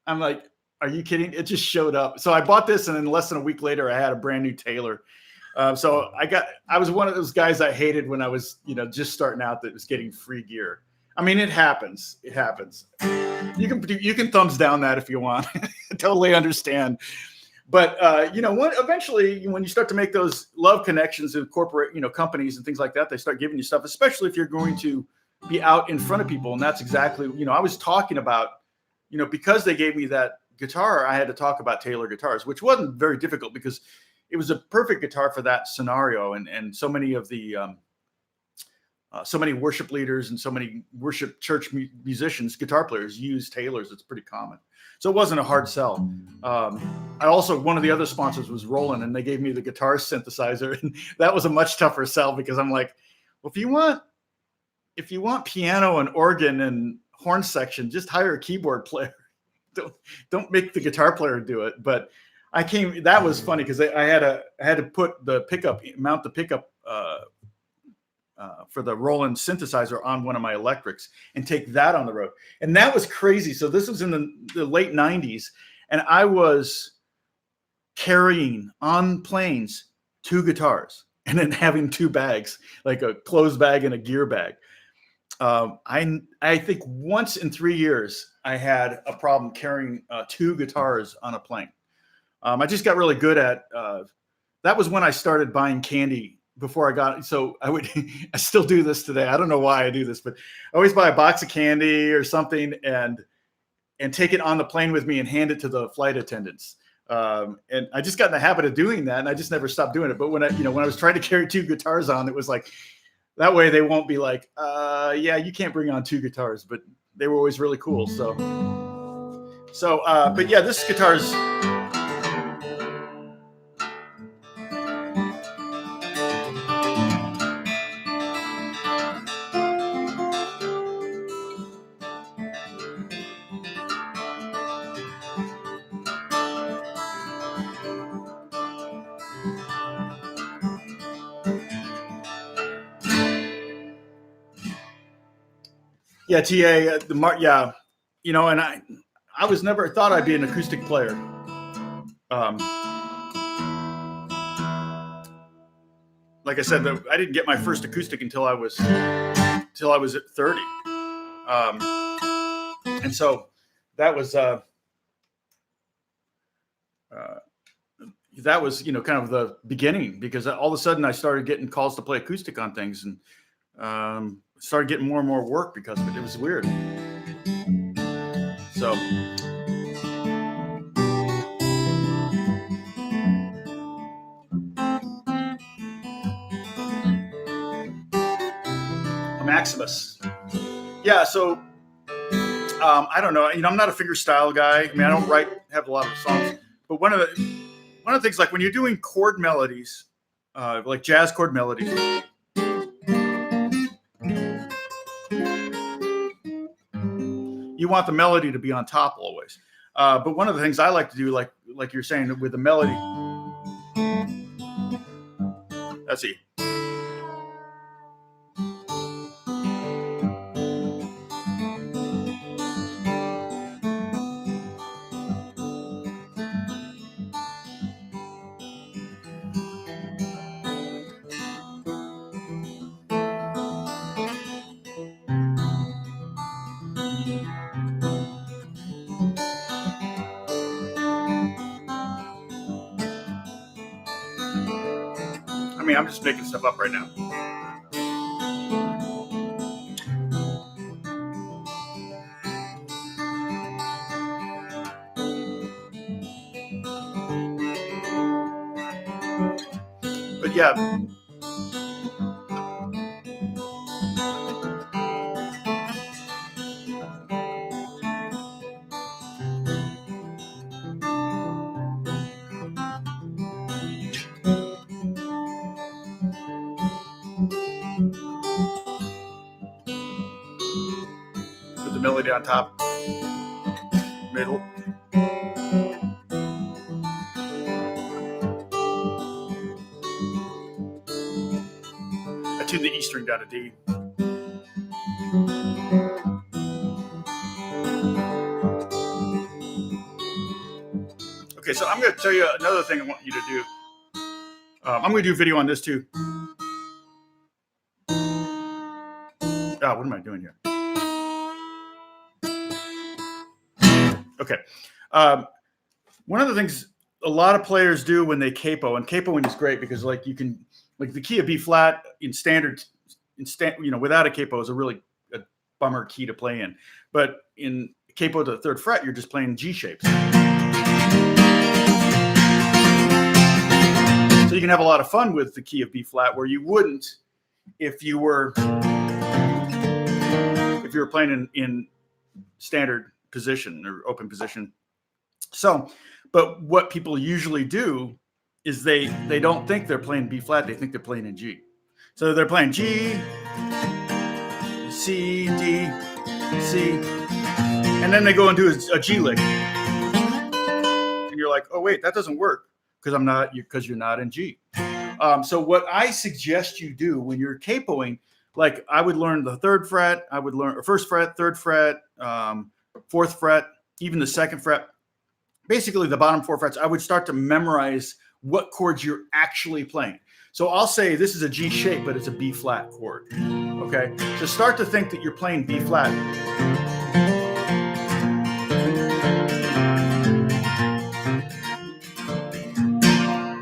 I'm like, are you kidding? It just showed up. So I bought this, and then less than a week later, I had a brand new Taylor. So I was one of those guys I hated when I was, just starting out, that was getting free gear. I mean, it happens. It happens. You can thumbs down that if you want. Totally understand. But eventually, when you start to make those love connections with corporate, companies and things like that, they start giving you stuff, especially if you're going to be out in front of people. And that's exactly, I was talking about, because they gave me that guitar, I had to talk about Taylor Guitars, which wasn't very difficult because it was a perfect guitar for that scenario. And so many of the, so many worship leaders and so many worship church musicians, guitar players use Taylors. It's pretty common. So it wasn't a hard sell. One of the other sponsors was Roland, and they gave me the guitar synthesizer. And that was a much tougher sell because I'm like, well, if you want piano and organ and horn section, just hire a keyboard player. Don't make the guitar player do it. But that was funny because I had to mount the pickup for the Roland synthesizer on one of my electrics and take that on the road. And that was crazy. So this was in the late 90s. And I was carrying on planes 2 guitars and then having 2 bags, like a clothes bag and a gear bag. I think once in 3 years, I had a problem carrying 2 guitars on a plane. I just got really good at, that was when I started buying candy before I got, so I still do this today. I don't know why I do this, but I always buy a box of candy or something and take it on the plane with me and hand it to the flight attendants. And I just got in the habit of doing that, and I just never stopped doing it. But when I was trying to carry 2 guitars on, it was like, that way they won't be like, yeah, you can't bring on 2 guitars, but they were always really cool. But yeah, this guitar's, yeah, TA, and I was never thought I'd be an acoustic player. Like I said, I didn't get my first acoustic until I was at 30. And so that was kind of the beginning, because all of a sudden I started getting calls to play acoustic on things, and started getting more and more work because of it. It was weird. So a Maximus. Yeah, so I don't know. I'm not a fingerstyle guy. I mean, I don't have a lot of songs, but one of the things, like when you're doing chord melodies, like jazz chord melodies, you want the melody to be on top always. But one of the things I like to do, like you're saying with the melody, let's see. I mean, I'm just making stuff up right now. But yeah. Put the melody on top, middle. I tune the E string down to D. Okay, so I'm going to tell you another thing I want you to do. I'm going to do a video on this too. What am I doing here? Okay. One of the things a lot of players do when they capo, and capoing is great because like you can, like the key of B flat in standard, without a capo is a really a bummer key to play in. But in capo to the third fret, you're just playing G shapes. So you can have a lot of fun with the key of B flat where you wouldn't if you were playing in standard position or open position. So, but what people usually do is they don't think they're playing B flat, they think they're playing in G. So they're playing G, C, D, C, and then they go and do a G lick. And you're like, oh wait, that doesn't work because you're not in G. So what I suggest you do when you're capoing, like I would learn the third fret, I would learn first fret, third fret, fourth fret, even the second fret, basically the bottom four frets. I would start to memorize what chords you're actually playing. So I'll say this is a G shape, but it's a B flat chord. Okay, so start to think that you're playing B flat.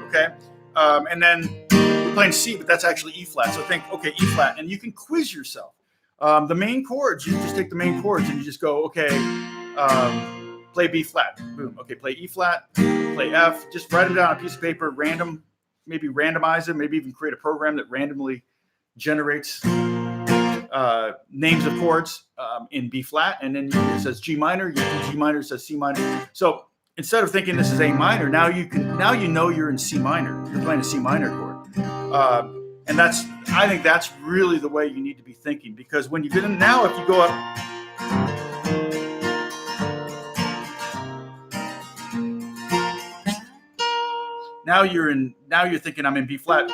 Okay, and then you're playing C, but that's actually E flat. So think, okay, E flat, and you can quiz yourself. The main chords, you just take the main chords and you just go, okay, play B flat, boom. Okay, play E flat, play F. Just write them down on a piece of paper, maybe randomize them, maybe even create a program that randomly generates names of chords in B flat, and then it says G minor, you do G minor, it says C minor. So instead of thinking this is A minor, now you know you're in C minor. You're playing a C minor chord. And I think that's really the way you need to be thinking, because when you get in now, if you go up, now you're thinking I'm in B flat.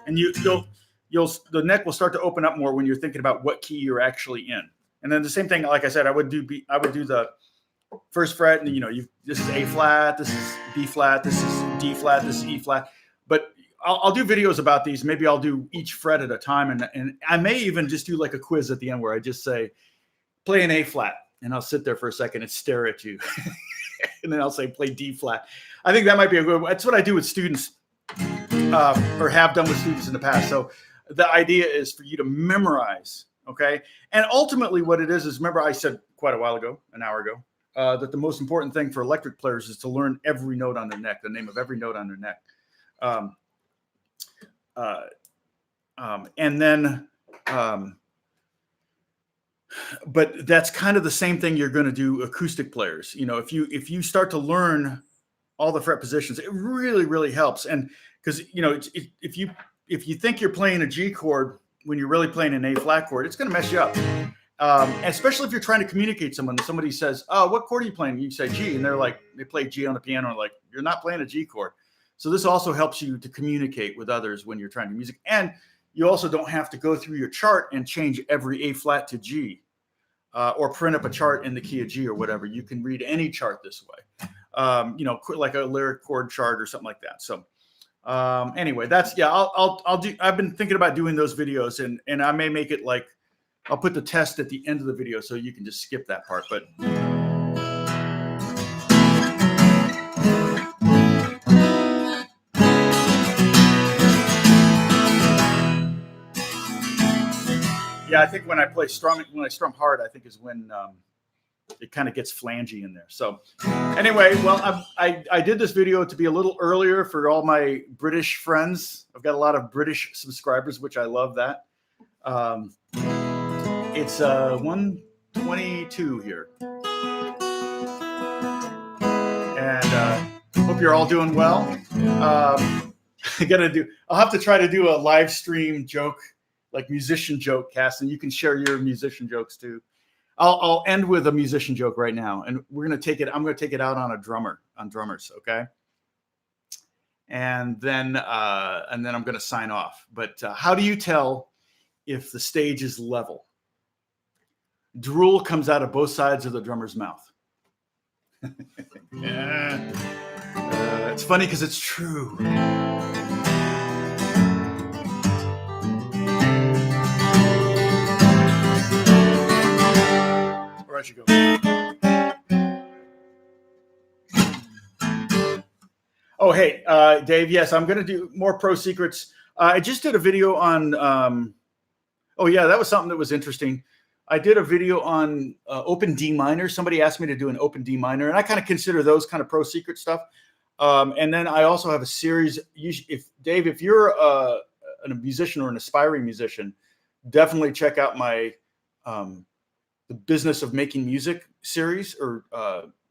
And the neck will start to open up more when you're thinking about what key you're actually in. And then the same thing, like I said, I would do the first fret, and this is A flat, this is B flat, this is D flat, this is E flat. But I'll do videos about these. Maybe I'll do each fret at a time, and I may even just do like a quiz at the end where I just say, play an A flat, and I'll sit there for a second and stare at you, and then I'll say, play D flat. I think that might be a good. That's what I do with students, or have done with students in the past. So the idea is for you to memorize, okay? And ultimately, what it is remember I said quite a while ago, an hour ago, that the most important thing for electric players is to learn every note on their neck, the name of every note on their neck. And then But that's kind of the same thing you're going to do acoustic players. You know, if you start to learn all the fret positions, it really helps. And because you know, if you think you're playing a G chord when you're really playing an A flat chord, it's going to mess you up. Especially if you're trying to communicate to someone. Somebody says, "Oh, what chord are you playing?" You say G, and they're like, they play G on the piano, and like, you're not playing a G chord. So this also helps you to communicate with others when you're trying to music, and you also don't have to go through your chart and change every A flat to G, or print up a chart in the key of G or whatever. You can read any chart this way, you know, like a lyric chord chart or something like that. So anyway, that's, yeah, I'll do. I've been thinking about doing those videos, and I may make it like, I'll put the test at the end of the video so you can just skip that part. But yeah, I think when I strum hard, I think is when it kind of gets flangy in there. So anyway, well, I did this video to be a little earlier for all my British friends. I've got a lot of British subscribers, which I love that. It's 1:22 here. And hope you're all doing well. I'll have to try to do a live stream joke, like musician joke cast, and you can share your musician jokes too. I'll end with a musician joke right now, and I'm going to take it out on drummers. Okay. And then I'm going to sign off. But how do you tell if the stage is level? Drool comes out of both sides of the drummer's mouth. Yeah. It's funny because it's true. Where I should go. Oh, hey, Dave. Yes, I'm going to do more pro secrets. I just did a video on. Oh, yeah, that was something that was interesting. I did a video on open D minor. Somebody asked me to do an open D minor, and I kind of consider those kind of pro secret stuff. And then I also have a series. If you're a musician or an aspiring musician, definitely check out my the Business of Making Music series or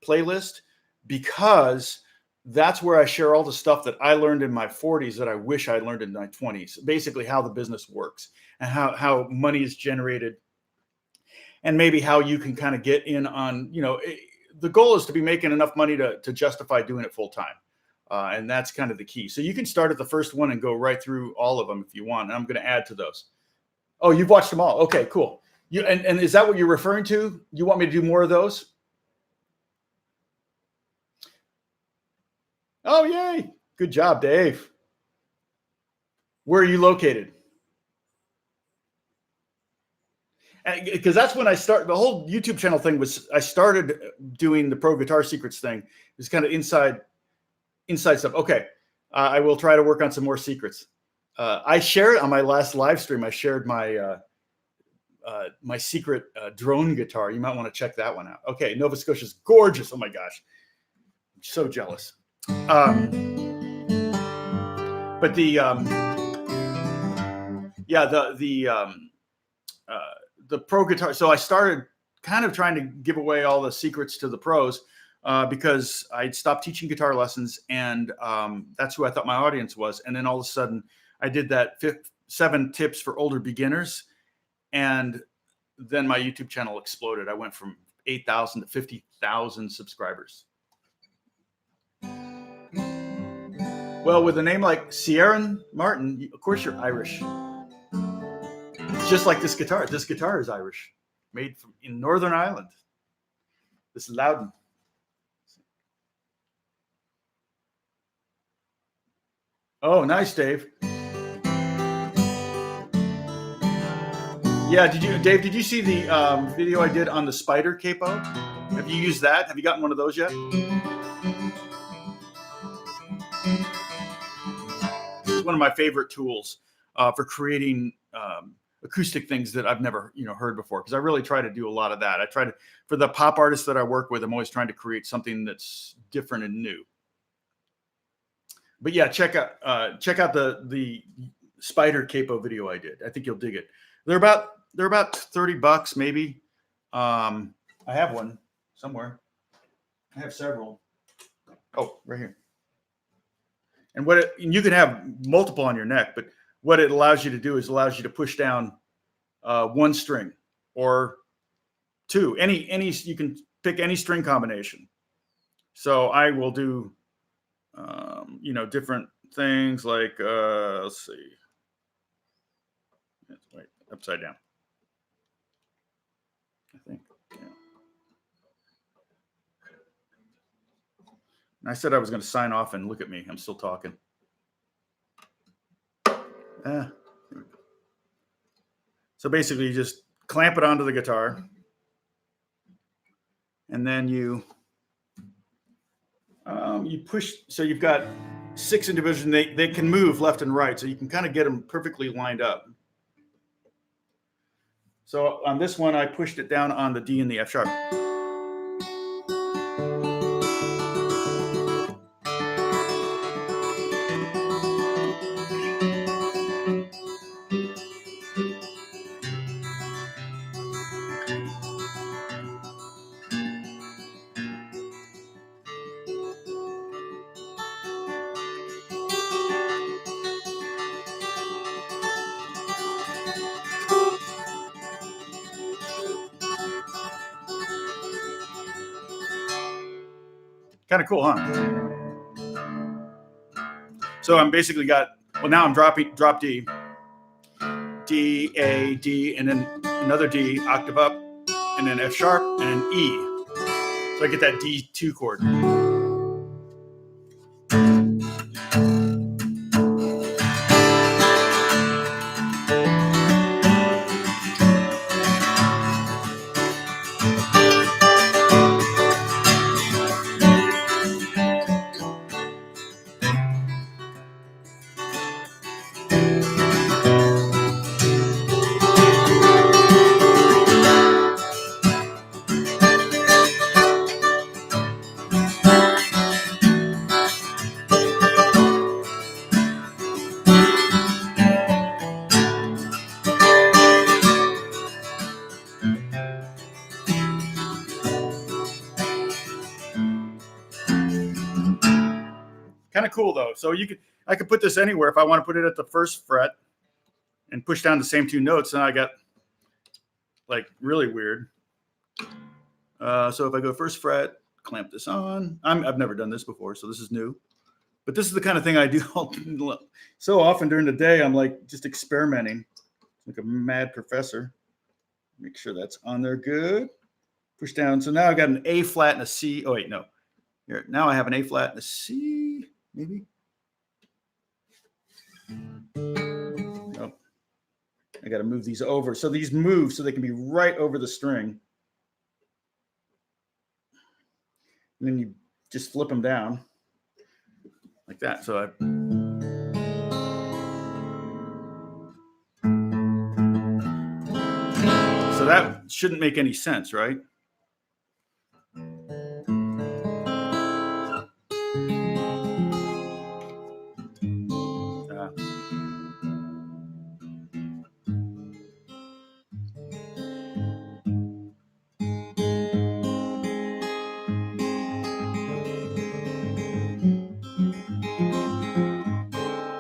playlist, because that's where I share all the stuff that I learned in my 40s that I wish I learned in my 20s. Basically, how the business works and how money is generated, and maybe how you can kind of get in on, you know, the goal is to be making enough money to justify doing it full time. And that's kind of the key. So you can start at the first one and go right through all of them if you want. And I'm going to add to those. Oh, you've watched them all. Okay, cool. And is that what you're referring to? You want me to do more of those? Oh, yay. Good job, Dave. Where are you located? Because that's when I started. The whole YouTube channel thing was, I started doing the Pro Guitar Secrets thing. It's kind of inside stuff. Okay. I will try to work on some more secrets. I shared on my last live stream, I shared my my secret drone guitar. You might want to check that one out. Okay. Nova Scotia's gorgeous. Oh my gosh. I'm so jealous. But the pro guitar. So I started kind of trying to give away all the secrets to the pros because I'd stopped teaching guitar lessons, and that's who I thought my audience was. And then all of a sudden I did that 7 tips for older beginners. And then my YouTube channel exploded. I went from 8,000 to 50,000 subscribers. Well, with a name like Ciaran Martin, of course you're Irish. Just like this guitar. This guitar is Irish, made in Northern Ireland. This Loudon. Oh, nice, Dave. Yeah, Dave, did you see the video I did on the spider capo? Have you used that? Have you gotten one of those yet? It's one of my favorite tools for creating acoustic things that I've never, heard before, because I really try to do a lot of that. I try to, for the pop artists that I work with, I'm always trying to create something that's different and new. But yeah, check out the spider capo video I did. I think you'll dig it. They're about $30 maybe. I have one somewhere. I have several. Oh, right here. And and you can have multiple on your neck, but what it allows you to do is allows you to push down one string or two. Any you can pick any string combination. So I will do different things like let's see. Wait, upside down. I think. Yeah. And I said I was going to sign off and look at me. I'm still talking. So basically, you just clamp it onto the guitar, and then you push. So you've got 6 individuals. They can move left and right, so you can kind of get them perfectly lined up. So on this one, I pushed it down on the D and the F sharp. Kind of cool, huh? So I'm basically now I'm drop D, D, A, D, and then another D, octave up, and then F sharp, and then E. So I get that D2 chord. Kind of cool though. So I could put this anywhere. If I want to put it at the 1st fret and push down the same 2 notes, then I got like really weird. So if I go 1st fret, clamp this on. I've never done this before, so this is new. But this is the kind of thing I do so often during the day. I'm like just experimenting like a mad professor. Make sure that's on there good. Push down. So now I've got an A flat and a C. Oh wait, no. Here, now I have an A flat and a C, maybe. Oh, I got to move these over. So these move so they can be right over the string. And then you just flip them down like that. So that shouldn't make any sense, right?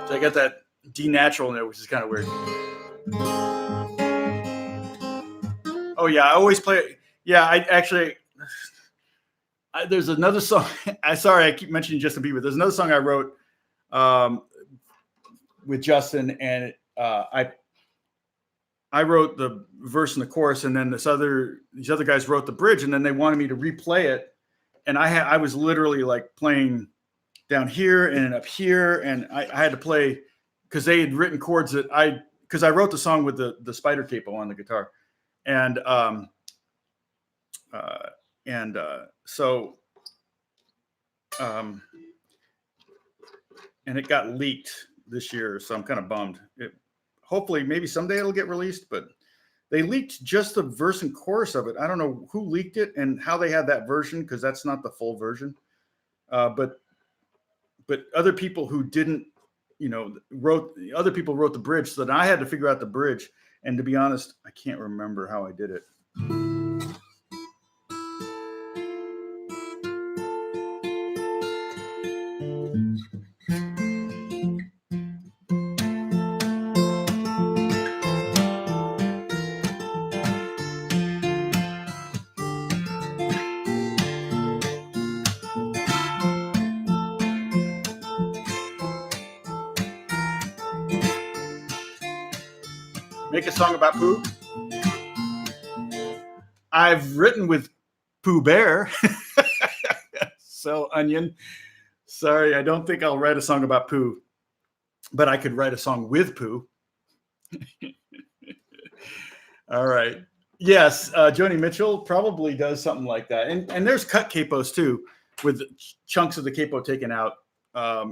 So I got that D natural in there, which is kind of weird. Oh yeah, I always play. Yeah, I actually. There's another song. Sorry, I keep mentioning Justin Bieber. There's another song I wrote with Justin, and I wrote the verse and the chorus, and then these other guys wrote the bridge, and then they wanted me to replay it, and I was literally like playing down here and up here, and I had to play because they had written chords that because I wrote the song with the spider capo on the guitar, and and it got leaked this year, so I'm kind of bummed. Hopefully, maybe someday it'll get released, but they leaked just the verse and chorus of it. I don't know who leaked it and how they had that version, because that's not the full version. But other people who didn't, other people wrote the bridge, so that I had to figure out the bridge. And to be honest, I can't remember how I did it. Make a song about Pooh. I've written with Pooh Bear. So Onion. Sorry, I don't think I'll write a song about Pooh, but I could write a song with Pooh. All right. Yes, Joni Mitchell probably does something like that. And there's cut capos too, with chunks of the capo taken out.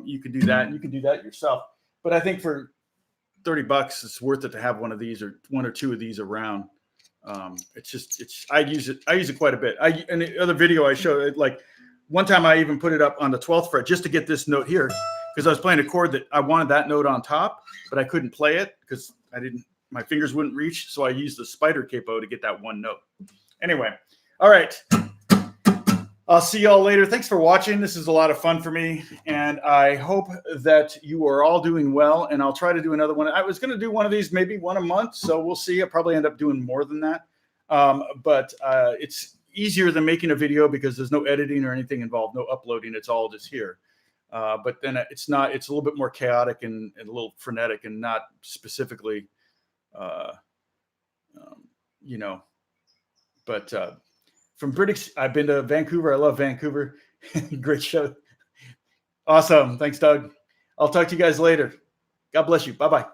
You can do that. You can do that yourself. But I think for $30, it's worth it to have one of these or one or two of these around. I use it quite a bit. In the other video I showed it, like one time I even put it up on the 12th fret just to get this note here, because I was playing a chord that I wanted that note on top, but I couldn't play it because my fingers wouldn't reach. So I used the spider capo to get that one note. Anyway. All right. I'll see y'all later. Thanks for watching. This is a lot of fun for me, and I hope that you are all doing well, and I'll try to do another one. I was going to do one of these, maybe one a month, so we'll see. I'll probably end up doing more than that, but it's easier than making a video because there's no editing or anything involved, no uploading. It's all just here. But then it's a little bit more chaotic and a little frenetic and not specifically, but from British, I've been to Vancouver. I love Vancouver. Great show. Awesome. Thanks, Doug. I'll talk to you guys later. God bless you. Bye-bye.